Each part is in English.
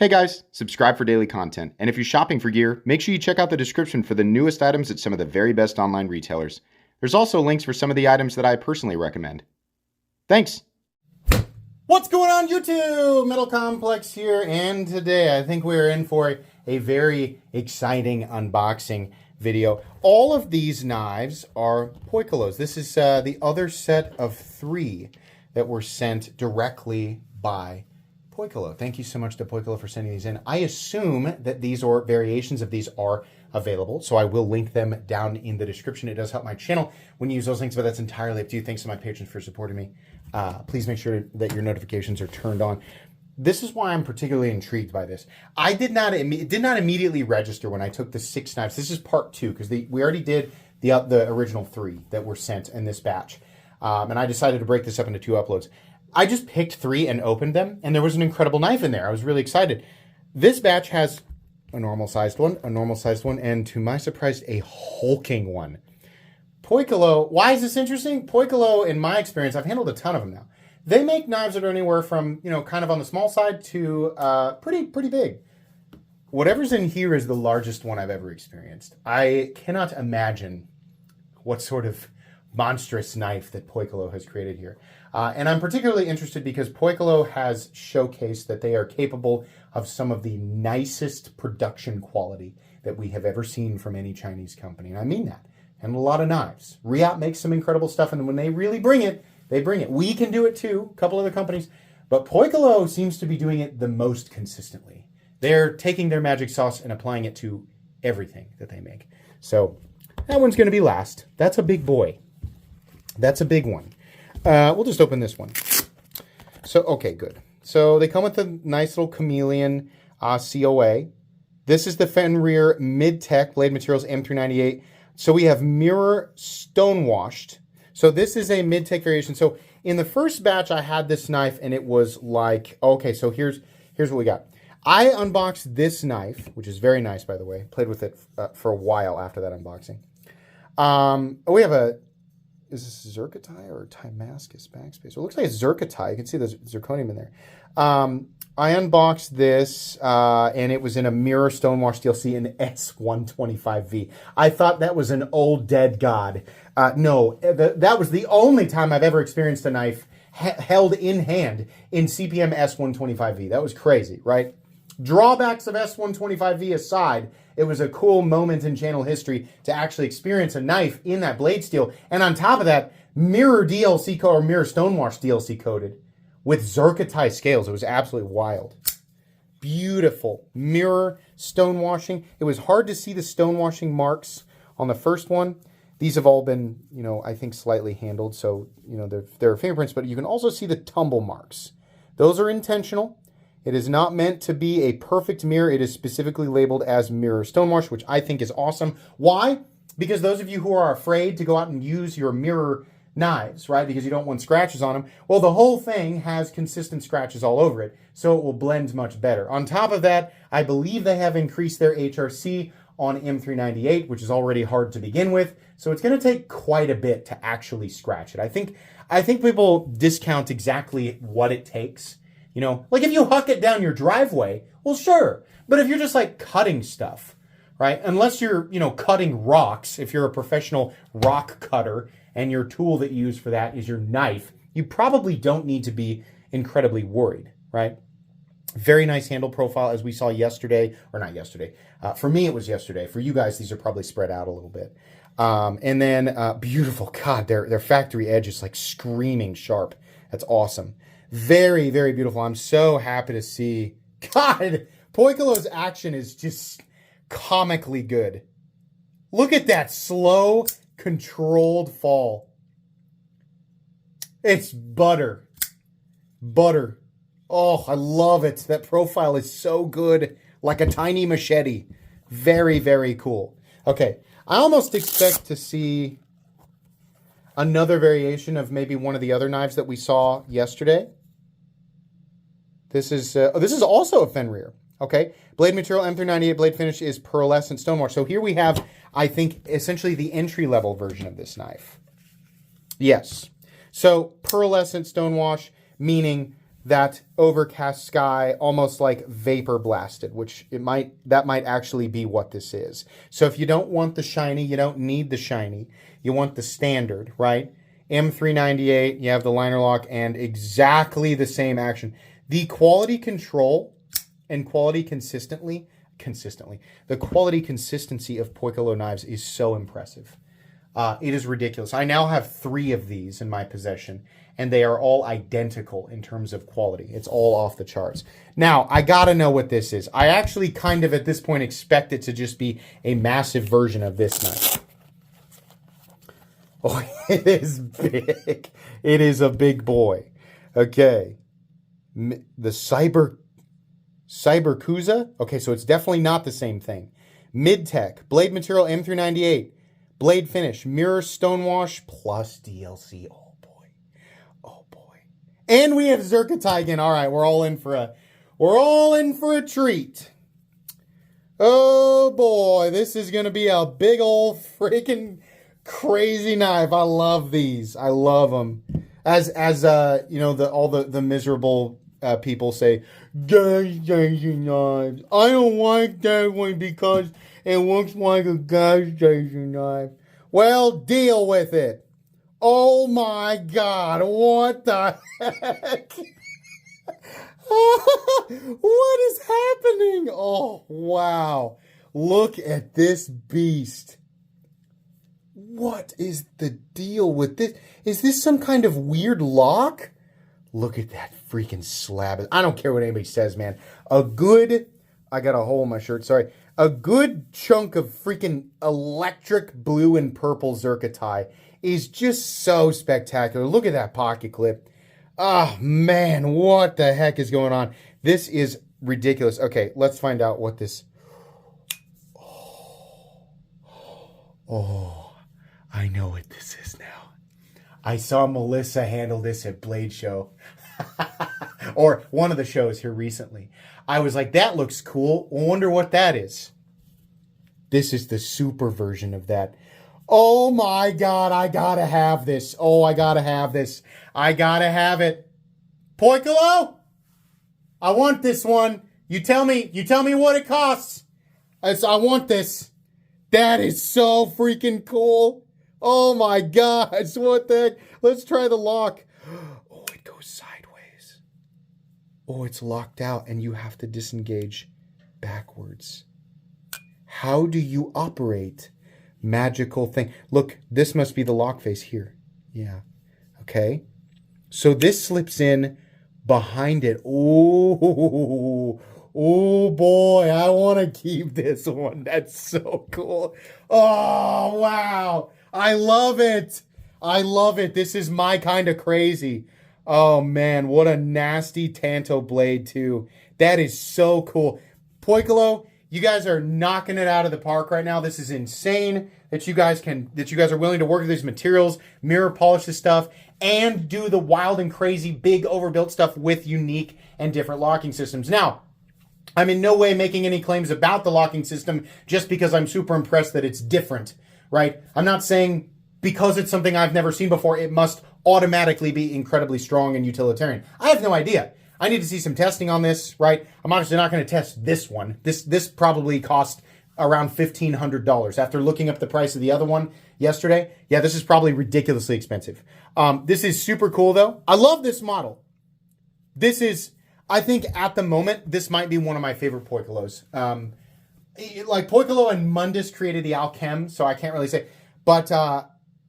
Hey guys, subscribe for daily content, and if you're shopping for gear, make sure you check out the description for the newest items at some of the very best online retailers. There's also links for some of the items that I personally recommend. Thanks! What's going on YouTube? Metal Complex here, and today I think we're in for a very exciting unboxing video. All of these knives are Poikilos. This is the other set of 3 that were sent directly by Poikilo. Thank you so much to Poikilo for sending these in. I assume that these or variations of these are available, so I will link them down in the description. It does help my channel when you use those links, but that's entirely up to you. Thanks to my patrons for supporting me. Please make sure that your notifications are turned on. This is why I'm particularly intrigued by this. It did not immediately register when I took the 6 knives. This is part 2 because we already did the original 3 that were sent in this batch, and I decided to break this up into 2 uploads. I just picked 3 and opened them, and there was an incredible knife in there. I was really excited. This batch has a normal-sized one, and to my surprise, a hulking one. Poikilo, why is this interesting? Poikilo, in my experience, I've handled a ton of them now. They make knives that are anywhere from, kind of on the small side to pretty big. Whatever's in here is the largest one I've ever experienced. I cannot imagine what sort of monstrous knife that Poikilo has created here. And I'm particularly interested because Poikilo has showcased that they are capable of some of the nicest production quality that we have ever seen from any Chinese company. And I mean that. And a lot of knives. Riot makes some incredible stuff, and when they really bring it, they bring it. We can do it too, a couple other companies. But Poikilo seems to be doing it the most consistently. They're taking their magic sauce and applying it to everything that they make. So that one's going to be last. That's a big boy. That's a big one. We'll just open this one. So, okay, good. So they come with a nice little chameleon COA. This is the Fenrir Mid-Tech Blade Materials M398. So we have mirror stonewashed. So this is a mid-tech variation. So in the first batch, I had this knife, and it was like, okay, so here's what we got. I unboxed this knife, which is very nice, by the way. Played with it for a while after that unboxing. We have is this Zircotai or Timascus backspace? Well, it looks like it's Zircotai. You can see the zirconium in there. I unboxed this, and it was in a mirror stonewash DLC in S125V. I thought that was an old dead god. No, that was the only time I've ever experienced a knife held in hand in CPM S125V. That was crazy, right? Drawbacks of S125V aside, it was a cool moment in channel history to actually experience a knife in that blade steel. And on top of that, mirror DLC code or mirror stonewash DLC coated with Zircotai scales. It was absolutely wild. Beautiful mirror stonewashing. It was hard to see the stonewashing marks on the first one. These have all been, I think slightly handled. So, there are fingerprints, but you can also see the tumble marks. Those are intentional. It is not meant to be a perfect mirror. It is specifically labeled as mirror stonewash, which I think is awesome. Why? Because those of you who are afraid to go out and use your mirror knives, right, because you don't want scratches on them, well, the whole thing has consistent scratches all over it, so it will blend much better. On top of that, I believe they have increased their HRC on M398, which is already hard to begin with, so it's going to take quite a bit to actually scratch it. I think people discount exactly what it takes. Like if you huck it down your driveway, well, sure. But if you're just like cutting stuff, right? Unless you're, cutting rocks, if you're a professional rock cutter and your tool that you use for that is your knife, you probably don't need to be incredibly worried, right? Very nice handle profile as we saw yesterday, or not yesterday. For me, it was yesterday. For you guys, these are probably spread out a little bit. And then beautiful, God, their factory edge is like screaming sharp. That's awesome. Very, very beautiful. I'm so happy to see. God, Poikilo's action is just comically good. Look at that slow, controlled fall. It's butter. Butter. Oh, I love it. That profile is so good. Like a tiny machete. Very, very cool. Okay, I almost expect to see another variation of maybe one of the other knives that we saw yesterday. This is also a Fenrir, okay? Blade material, M398 blade finish is pearlescent stonewash. So here we have, I think, essentially the entry-level version of this knife. Yes. So pearlescent stonewash, meaning that overcast sky, almost like vapor blasted, which that might actually be what this is. So if you don't want the shiny, you don't need the shiny. You want the standard, right? M398, you have the liner lock and exactly the same action. The quality control and quality consistency of Poikilo knives is so impressive. It is ridiculous. I now have 3 of these in my possession, and they are all identical in terms of quality. It's all off the charts. Now, I gotta know what this is. I actually kind of, at this point, expect it to just be a massive version of this knife. Oh, it is big. It is a big boy. Okay. The Cyberkuza? Okay, so it's definitely not the same thing. Mid-Tech, blade material M398, blade finish, mirror stonewash plus DLC. Oh boy. Oh boy. And we have Zerkatai again. All right, we're all in for a treat. Oh boy, this is going to be a big old freaking crazy knife. I love these. I love them. As you know, all the miserable people say, gas station knives. I don't like that one because it looks like a gas station knife. Well, deal with it. Oh my God, what the heck? What is happening? Oh, wow. Look at this beast. What is the deal with this? Is this some kind of weird lock? Look at that freaking slab. I don't care what anybody says, man. I got a hole in my shirt, sorry. A good chunk of freaking electric blue and purple Zerkatai is just so spectacular. Look at that pocket clip. Oh, man, what the heck is going on? This is ridiculous. Okay, let's find out what this... Oh, I know what this is now. I saw Melissa handle this at Blade Show. Or one of the shows here recently. I was like, that looks cool. I wonder what that is. This is the super version of that. Oh my God, I gotta have this. Oh, I gotta have this. I gotta have it. Poikilo? I want this one. You tell me what it costs. I want this. That is so freaking cool. Oh my gosh, what the heck? Let's try the lock. Oh, it goes sideways. Oh, it's locked out and you have to disengage backwards. How do you operate magical thing? Look, this must be the lock face here. Yeah. Okay. So this slips in behind it. Oh, oh boy, I want to keep this one. That's so cool. Oh, wow. I love it. I love it. This is my kind of crazy. Oh, man, what a nasty Tanto blade, too. That is so cool. Poikilo, you guys are knocking it out of the park right now. This is insane that you guys are willing to work with these materials, mirror polish this stuff, and do the wild and crazy big overbuilt stuff with unique and different locking systems. Now, I'm in no way making any claims about the locking system just because I'm super impressed that it's different, right? I'm not saying because it's something I've never seen before, it must automatically be incredibly strong and utilitarian. I have no idea. I need to see some testing on this, right? I'm obviously not going to test this one. This probably cost around $1,500. After looking up the price of the other one yesterday, yeah, this is probably ridiculously expensive. This is super cool, though. I love this model. This is, I think at the moment, this might be one of my favorite Poikilos. Like Poikilo and Mundus created the Alchem, so I can't really say. But,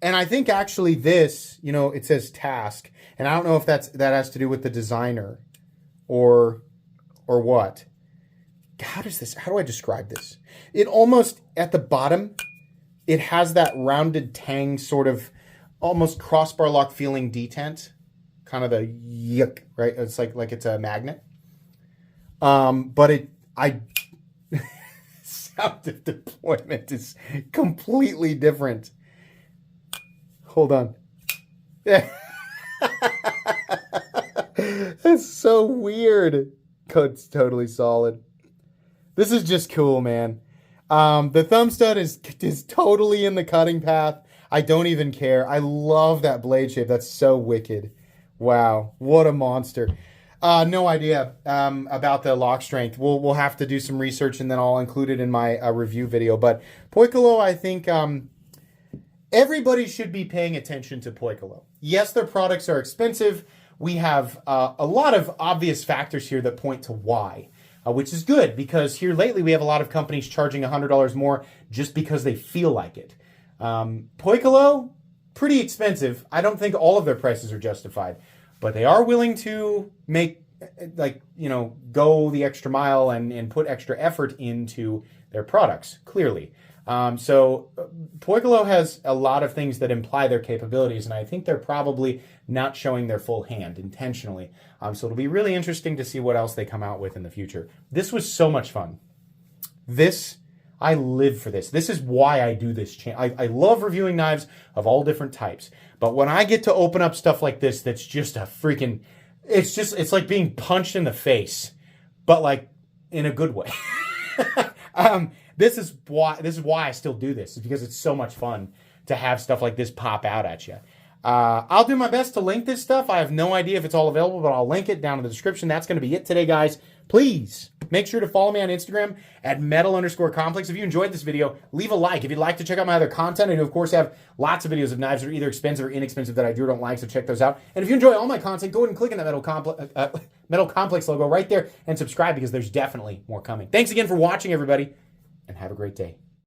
and I think actually this, you know, it says task. And I don't know if that has to do with the designer or what. How do I describe this? It almost, at the bottom, it has that rounded tang sort of almost crossbar lock feeling detent. Kind of the yuck, right? It's like it's a magnet. But sound of deployment is completely different. Hold on. That's so weird. It's totally solid. This is just cool, man. The thumb stud is totally in the cutting path. I don't even care. I love that blade shape. That's so wicked. Wow, what a monster. No idea about the lock strength. We'll have to do some research and then I'll include it in my review video. But Poikilo, I think everybody should be paying attention to Poikilo. Yes, their products are expensive. We have a lot of obvious factors here that point to why, which is good because here lately we have a lot of companies charging $100 more just because they feel like it. Poikilo, pretty expensive. I don't think all of their prices are justified, but they are willing to make, go the extra mile and put extra effort into their products, clearly. So Poikilo has a lot of things that imply their capabilities, and I think they're probably not showing their full hand intentionally. So it'll be really interesting to see what else they come out with in the future. This was so much fun. I live for this. This is why I do this channel. I love reviewing knives of all different types, but when I get to open up stuff like this, that's just a freaking, it's like being punched in the face, but like in a good way. This is why I still do this, is because it's so much fun to have stuff like this pop out at you. I'll do my best to link this stuff. I have no idea if it's all available, but I'll link it down in the description. That's going to be it today, guys. Please make sure to follow me on Instagram at metal_complex. If you enjoyed this video, leave a like. If you'd like to check out my other content, I do, of course, have lots of videos of knives that are either expensive or inexpensive that I do or don't like, so check those out. And if you enjoy all my content, go ahead and click on that Metal Complex logo right there and subscribe because there's definitely more coming. Thanks again for watching, everybody, and have a great day.